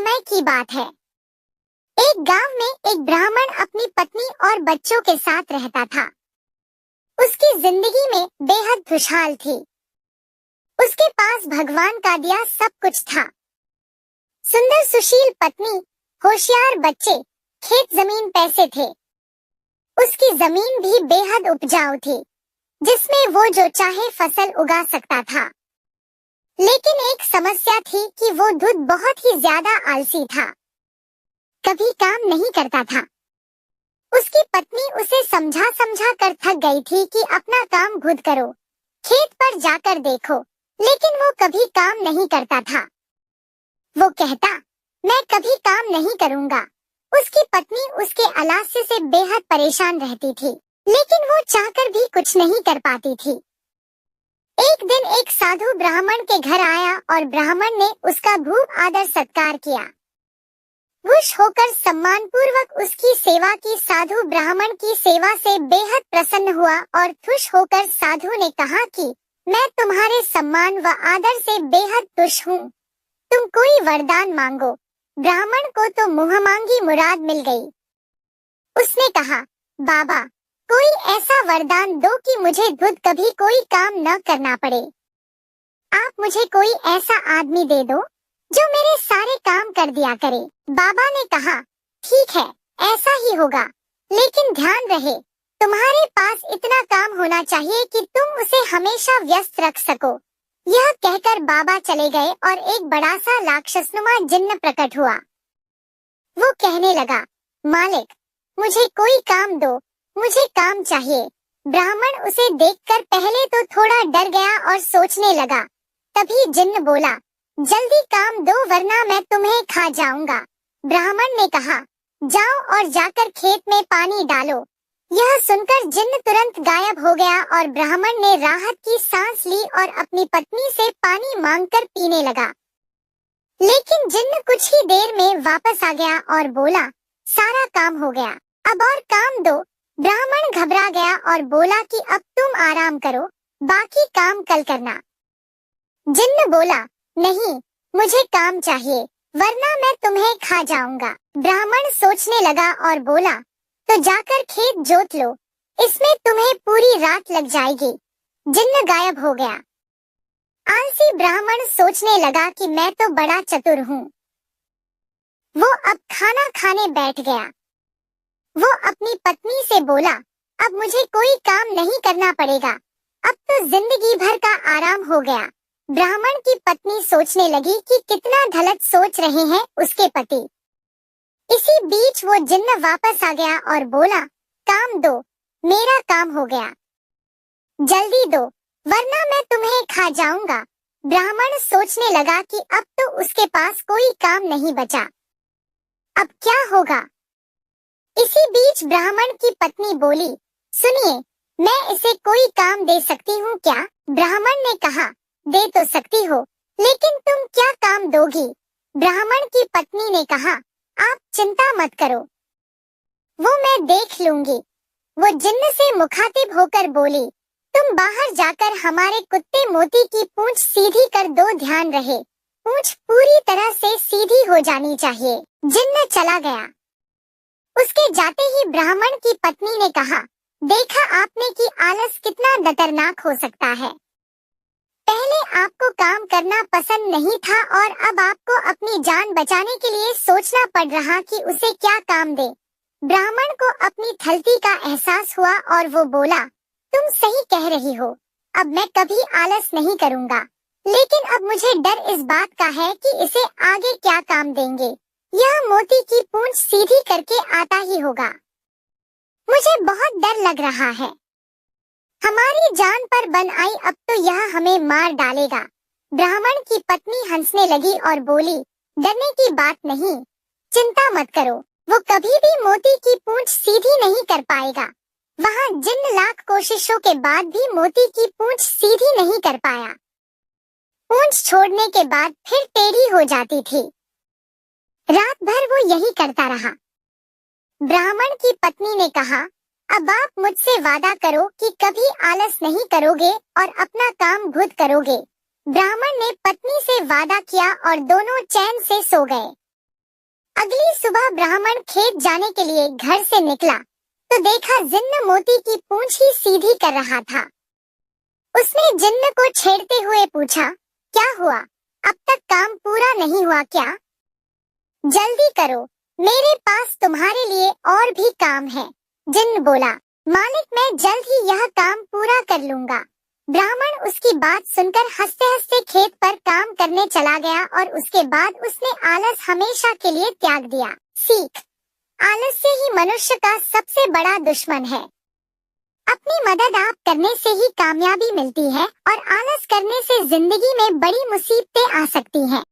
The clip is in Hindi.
समय की बात है। एक गांव में एक ब्राह्मण अपनी पत्नी और बच्चों के साथ रहता था। उसकी जिंदगी में बेहद खुशहाल थी। उसके पास भगवान का दिया सब कुछ था। सुंदर सुशील पत्नी, होशियार बच्चे, खेत जमीन पैसे थे। उसकी जमीन भी बेहद उपजाऊ थी, जिसमें वो जो चाहे फसल उगा सकता था। लेकिन एक समस्या थी कि वो खुद बहुत ही ज्यादा आलसी था, कभी काम नहीं करता था। उसकी पत्नी उसे समझा समझा कर थक गई थी कि अपना काम खुद करो, खेत पर जाकर देखो, लेकिन वो कभी काम नहीं करता था। वो कहता, मैं कभी काम नहीं करूंगा। उसकी पत्नी उसके आलस्य से बेहद परेशान रहती थी, लेकिन वो चाहकर भी कुछ नहीं कर पाती थी। एक दिन एक साधु ब्राह्मण के घर आया और ब्राह्मण ने उसका खूब आदर सत्कार किया। खुश होकर सम्मान पूर्वक उसकी सेवा की। साधु ब्राह्मण की सेवा से बेहद प्रसन्न हुआ और खुश होकर साधु ने कहा कि मैं तुम्हारे सम्मान व आदर से बेहद खुश हूँ। तुम कोई वरदान मांगो। ब्राह्मण को तो मुंहमांगी मुराद मिल गई। उसने कहा, बाबा, कोई ऐसा वरदान दो कि मुझे खुद कभी कोई काम न करना पड़े। आप मुझे कोई ऐसा आदमी दे दो जो मेरे सारे काम कर दिया करे। बाबा ने कहा, ठीक है, ऐसा ही होगा, लेकिन ध्यान रहे, तुम्हारे पास इतना काम होना चाहिए कि तुम उसे हमेशा व्यस्त रख सको। यह कहकर बाबा चले गए और एक बड़ा सा राक्षसनुमा जिन्न प्रकट हुआ। वो कहने लगा, मालिक, मुझे कोई काम दो, मुझे काम चाहिए। ब्राह्मण उसे देखकर पहले तो थोड़ा डर गया और सोचने लगा। तभी जिन्न बोला, जल्दी काम दो वरना मैं तुम्हें खा जाऊंगा। ब्राह्मण ने कहा, जाओ और जाकर खेत में पानी डालो। यह सुनकर जिन्न तुरंत गायब हो गया और ब्राह्मण ने राहत की सांस ली और अपनी पत्नी से पानी मांगकर पीने लगा। लेकिन जिन्न कुछ ही देर में वापस आ गया और बोला, सारा काम हो गया, अब और काम दो। ब्राह्मण घबरा गया और बोला कि अब तुम आराम करो, बाकी काम कल करना। जिन्न बोला, नहीं, मुझे काम चाहिए, वरना मैं तुम्हें खा जाऊंगा। ब्राह्मण सोचने लगा और बोला, तो जाकर खेत जोत लो, इसमें तुम्हें पूरी रात लग जाएगी। जिन्न गायब हो गया। आलसी ब्राह्मण सोचने लगा कि मैं तो बड़ा चतुर हूँ। वो अब खाना खाने बैठ गया। वो अपनी पत्नी से बोला, अब मुझे कोई काम नहीं करना पड़ेगा, अब तो जिंदगी भर का आराम हो गया। ब्राह्मण की पत्नी सोचने लगी कि कितना गलत सोच रहे हैं उसके पति। इसी बीच वो जिन्न वापस आ गया और बोला, काम दो, मेरा काम हो गया, जल्दी दो, वरना मैं तुम्हें खा जाऊंगा। ब्राह्मण सोचने लगा कि अब तो उसके पास कोई काम नहीं बचा, अब क्या होगा। इसी बीच ब्राह्मण की पत्नी बोली, सुनिए, मैं इसे कोई काम दे सकती हूँ क्या? ब्राह्मण ने कहा, दे तो सकती हो, लेकिन तुम क्या काम दोगी? ब्राह्मण की पत्नी ने कहा, आप चिंता मत करो, वो मैं देख लूंगी। वो जिन्न से मुखातिब होकर बोली, तुम बाहर जाकर हमारे कुत्ते मोती की पूंछ सीधी कर दो, ध्यान रहे, पूंछ पूरी तरह से सीधी हो जानी चाहिए। जिन्न चला गया। उसके जाते ही ब्राह्मण की पत्नी ने कहा, देखा आपने कि आलस कितना खतरनाक हो सकता है। पहले आपको काम करना पसंद नहीं था और अब आपको अपनी जान बचाने के लिए सोचना पड़ रहा कि उसे क्या काम दे। ब्राह्मण को अपनी थलती का एहसास हुआ और वो बोला, तुम सही कह रही हो, अब मैं कभी आलस नहीं करूंगा, लेकिन अब मुझे डर इस बात का है कि इसे आगे क्या काम देंगे। यह मोती की पूंछ सीधी करके आता ही होगा। मुझे बहुत डर लग रहा है। हमारी जान पर बन आई, अब तो यह हमें मार डालेगा। ब्राह्मण की पत्नी हंसने लगी और बोली, डरने की बात नहीं, चिंता मत करो, वो कभी भी मोती की पूंछ सीधी नहीं कर पाएगा। वहाँ जिन्न लाख कोशिशों के बाद भी मोती की पूंछ सीधी नहीं कर पाया। पूंछ छोड़ने के बाद फिर टेढ़ी हो जाती थी। रात भर वो यही करता रहा। ब्राह्मण की पत्नी ने कहा, अब आप मुझसे वादा करो कि कभी आलस नहीं करोगे और अपना काम खुद करोगे। ब्राह्मण ने पत्नी से वादा किया और दोनों चैन से सो गए। अगली सुबह ब्राह्मण खेत जाने के लिए घर से निकला तो देखा जिन्न मोती की पूंछ ही सीधी कर रहा था। उसने जिन्न को छेड़ते हुए पूछा, क्या हुआ, अब तक काम पूरा नहीं हुआ क्या? जल्दी करो, मेरे पास तुम्हारे लिए और भी काम है। जिन्न बोला, मालिक मैं जल्द ही यह काम पूरा कर लूंगा। ब्राह्मण उसकी बात सुनकर हंसते हंसते खेत पर काम करने चला गया और उसके बाद उसने आलस हमेशा के लिए त्याग दिया। सीख, आलस्य ही मनुष्य का सबसे बड़ा दुश्मन है। अपनी मदद आप करने से ही कामयाबी मिलती है और आलस करने से जिंदगी में बड़ी मुसीबतें आ सकती हैं।